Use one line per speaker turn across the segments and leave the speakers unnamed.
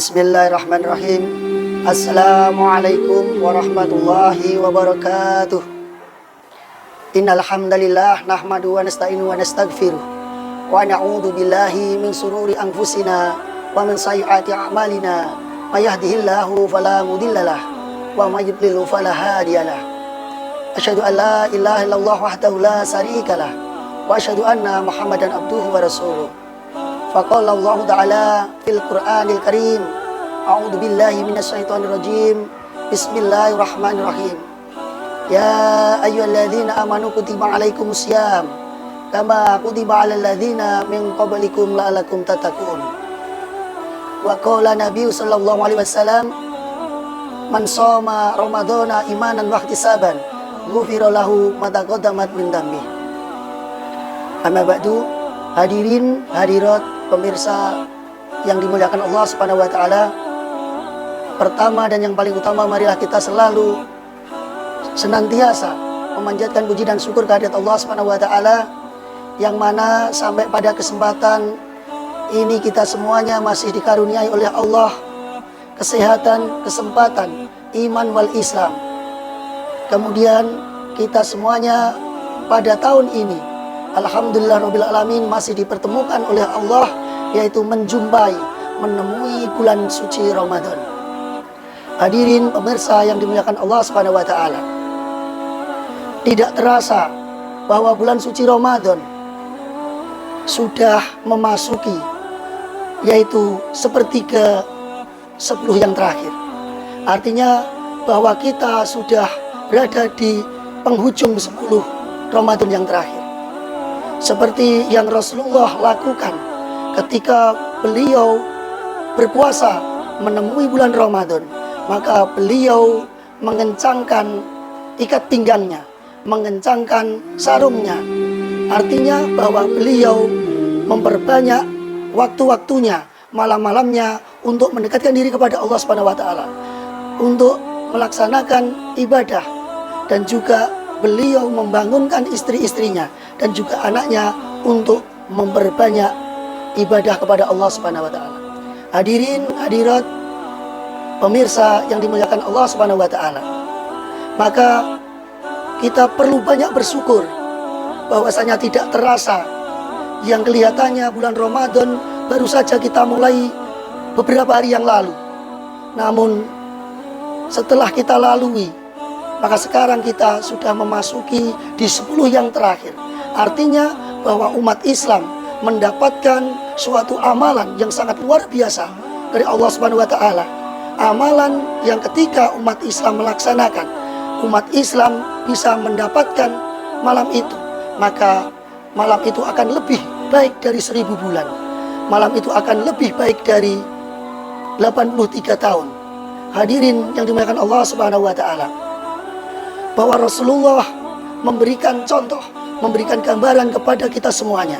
Bismillahirrahmanirrahim. Assalamualaikum warahmatullahi wabarakatuh. Innal hamdalillah nahmadu wa nasta'inu wa nastaghfiruh wa na'udzu billahi min sururi anfusina wa min sayyiati a'malina. May yahdihillahu fala mudhillalah wa may yudlil fala hadiyalah. Asyhadu an la ilaha illallah wahdahu la syarikalah wa asyhadu anna Muhammadan abduhu wa rasuluh. Faqala Allah Ta'ala fil Qur'anil Karim, a'udzu billahi minasyaitonir rajim. Bismillahirrahmanirrahim. Ya ayyuhalladzina amanu kutiba alaikumusiyam kama kutiba alal ladzina min qablikum la'allakum tattaqun. Wa qala Nabi sallallahu alaihi wasallam, man shoma ramadhana imanan wa ihtisaban ghufira lahu ma taqaddamat min dhanbi. Amma ba'du, hadirin hadirat pemirsa yang dimuliakan Allah Subhanahu wa taala. Pertama dan yang paling utama, marilah kita selalu senantiasa memanjatkan puji dan syukur kehadirat Allah Subhanahu wa taala, yang mana sampai pada kesempatan ini kita semuanya masih dikaruniai oleh Allah kesehatan, kesempatan, iman wal Islam. Kemudian kita semuanya pada tahun ini alhamdulillah rabbil alamin masih dipertemukan oleh Allah, yaitu menemui bulan suci Ramadan. Hadirin pemirsa yang dimuliakan Allah Subhanahu wa taala, tidak terasa bahwa bulan suci Ramadan sudah memasuki, yaitu sepertiga 10 yang terakhir. Artinya bahwa kita sudah berada di penghujung 10 Ramadan yang terakhir. Seperti yang Rasulullah lakukan ketika beliau berpuasa menemui bulan Ramadan, maka beliau mengencangkan ikat pinggangnya, mengencangkan sarungnya. Artinya bahwa beliau memperbanyak waktu-waktunya, malam-malamnya untuk mendekatkan diri kepada Allah Subhanahu wa taala, untuk melaksanakan ibadah, dan juga beliau membangunkan istri-istrinya dan juga anaknya untuk memperbanyak ibadah kepada Allah Subhanahu wa taala. Hadirin hadirat pemirsa yang dimuliakan Allah Subhanahu wa taala, maka kita perlu banyak bersyukur bahwasanya tidak terasa, yang kelihatannya bulan Ramadan baru saja kita mulai beberapa hari yang lalu, namun setelah kita lalui, maka sekarang kita sudah memasuki di 10 yang terakhir. Artinya bahwa umat Islam mendapatkan suatu amalan yang sangat luar biasa dari Allah Subhanahu wa taala. Amalan yang ketika umat Islam melaksanakan, umat Islam bisa mendapatkan malam itu, maka malam itu akan lebih baik dari 1000 bulan. Malam itu akan lebih baik dari 83 tahun. Hadirin yang dimuliakan Allah Subhanahu wa taala, bahwa Rasulullah memberikan contoh, memberikan gambaran kepada kita semuanya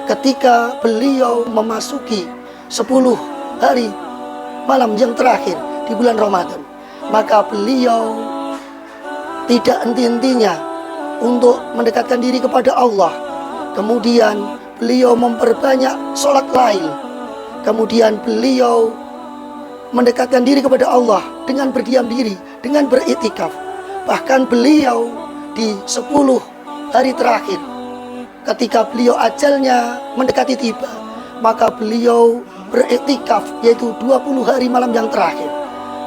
ketika beliau memasuki 10 hari malam yang terakhir di bulan Ramadan. Maka beliau tidak henti-hentinya untuk mendekatkan diri kepada Allah. Kemudian beliau memperbanyak sholat lail. Kemudian beliau mendekatkan diri kepada Allah dengan berdiam diri, dengan beriktikaf. Bahkan beliau di 10 hari terakhir, ketika beliau ajalnya mendekati tiba, maka beliau beriktikaf, yaitu 20 hari malam yang terakhir.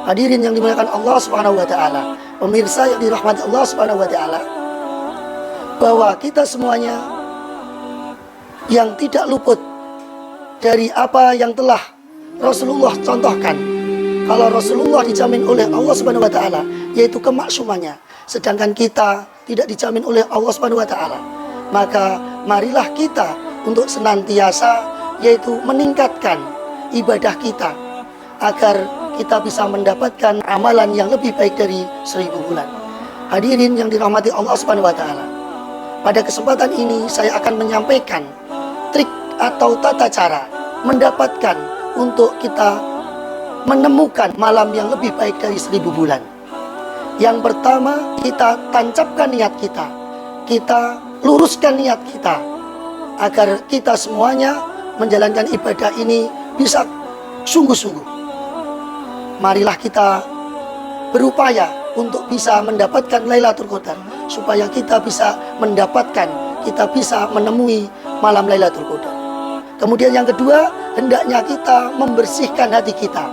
Hadirin yang dimuliakan Allah Subhanahu wa taala, pemirsa yang dirahmati Allah Subhanahu wa taala, bahwa kita semuanya yang tidak luput dari apa yang telah Rasulullah contohkan. Kalau Rasulullah dijamin oleh Allah Subhanahu wa taala, yaitu kemaksumannya, sedangkan kita tidak dijamin oleh Allah Subhanahu wa taala, maka marilah kita untuk senantiasa, yaitu meningkatkan ibadah kita agar kita bisa mendapatkan amalan yang lebih baik dari 1000 bulan. Hadirin yang dirahmati Allah Subhanahu wa taala, pada kesempatan ini saya akan menyampaikan trik atau tata cara mendapatkan untuk kita menemukan malam yang lebih baik dari 1000 bulan. Yang pertama, kita tancapkan niat kita, kita luruskan niat kita, agar kita semuanya menjalankan ibadah ini bisa sungguh-sungguh. marilah kita berupaya untuk bisa mendapatkan Lailatul Qadar, supaya kita bisa mendapatkan, kita bisa menemui malam Lailatul Qadar. Kemudian yang kedua, hendaknya kita membersihkan hati kita.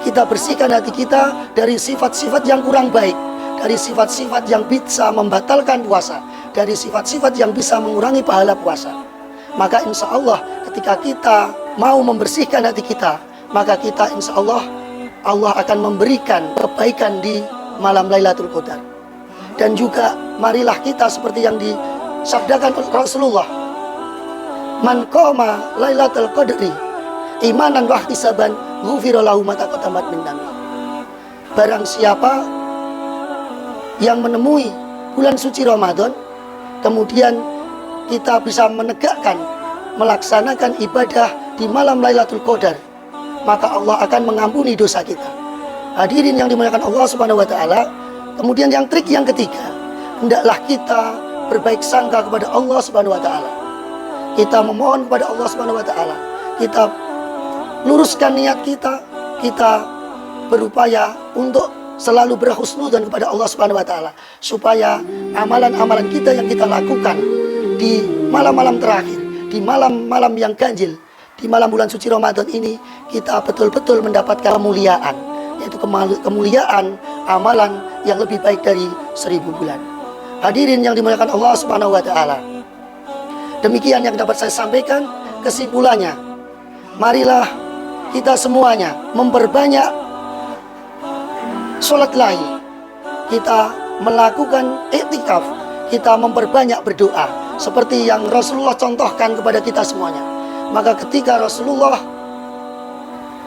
Kita bersihkan hati kita dari sifat-sifat yang kurang baik, dari sifat-sifat yang bisa membatalkan puasa, dari sifat-sifat yang bisa mengurangi pahala puasa. Maka insya Allah ketika kita mau membersihkan hati kita, maka kita insya Allah akan memberikan kebaikan di malam Lailatul Qadar. Dan juga marilah kita seperti yang disabdakan oleh Rasulullah, man qama Lailatul Qadri imanan wa ihtisaban ghufira lahu ma taqaddamat min dhanbi. Barang siapa yang menemui bulan suci Ramadan, kemudian kita bisa menegakkan, melaksanakan ibadah di malam Lailatul Qadar, maka Allah akan mengampuni dosa kita. Hadirin yang dimuliakan Allah Subhanahu wa taala. Kemudian yang trik yang ketiga, hendaklah kita berbaik sangka kepada Allah Subhanahu wa taala. Kita memohon kepada Allah Subhanahu wa taala. Kita luruskan niat kita, kita berupaya untuk selalu berhusnudzon kepada Allah Subhanahu wa taala, supaya amalan-amalan kita yang kita lakukan di malam-malam terakhir, di malam-malam yang ganjil, di malam bulan suci Ramadan ini, kita betul-betul mendapatkan kemuliaan, yaitu kemuliaan amalan yang lebih baik dari 1000 bulan. Hadirin yang dimuliakan Allah Subhanahu wa taala. Demikian yang dapat saya sampaikan. Kesimpulannya, marilah kita semuanya memperbanyak sholat lail, kita melakukan iktikaf, kita memperbanyak berdoa seperti yang Rasulullah contohkan kepada kita semuanya. Maka ketika Rasulullah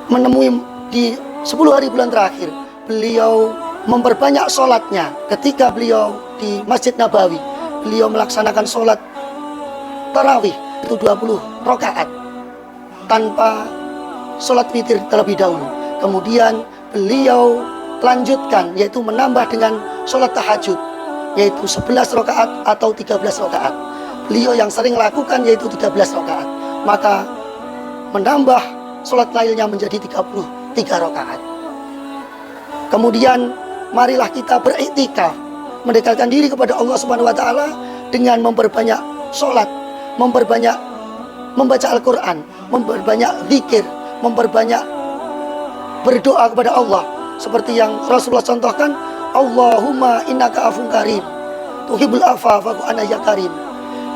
menemui di 10 hari bulan terakhir, beliau memperbanyak sholatnya. Ketika beliau di Masjid Nabawi, beliau melaksanakan sholat tarawih itu 20 rakaat tanpa sholat witir terlebih dahulu. Kemudian beliau lanjutkan, yaitu menambah dengan sholat tahajud, yaitu 11 rakaat atau 13 rakaat. Beliau yang sering lakukan yaitu 13 rakaat, maka menambah sholat lailnya menjadi 33 rakaat. Kemudian marilah kita beriktikaf, mendekatkan diri kepada Allah Subhanahu wa taala dengan memperbanyak sholat, memperbanyak membaca Al-Quran, memperbanyak zikir, memperbanyak berdoa kepada Allah seperti yang Rasulullah contohkan, Allahumma innaka afun karim tuhibbul afwa fa'fu anna ya karim.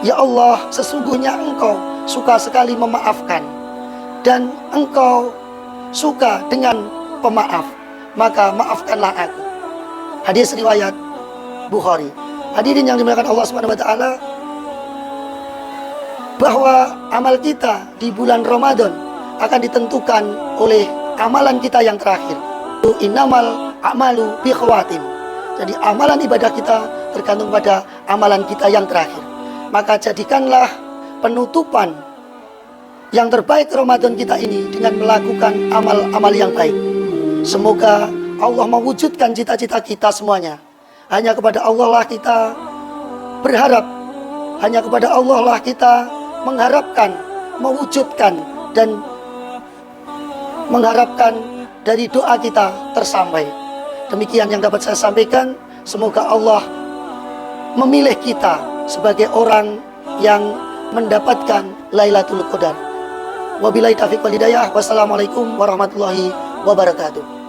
Ya Allah, sesungguhnya Engkau suka sekali memaafkan dan Engkau suka dengan pemaaf, maka maafkanlah aku. Hadis riwayat Bukhari. Hadirin yang dimuliakan Allah Subhanahu wa taala, bahwa amal kita di bulan Ramadan akan ditentukan oleh amalan kita yang terakhir. Innamal a'malu bikhwatim. Jadi amalan ibadah kita tergantung pada amalan kita yang terakhir. Maka jadikanlah penutupan yang terbaik Ramadan kita ini dengan melakukan amal-amal yang baik. Semoga Allah mewujudkan cita-cita kita semuanya. Hanya kepada Allah lah kita berharap, hanya kepada Allah lah kita mengharapkan, mewujudkan, dan mengharapkan dari doa kita tersampai. Demikian yang dapat saya sampaikan. Semoga Allah memilih kita sebagai orang yang mendapatkan Lailatul Qadar. Wabillahi taufiq wal hidayah. Wassalamualaikum warahmatullahi wabarakatuh.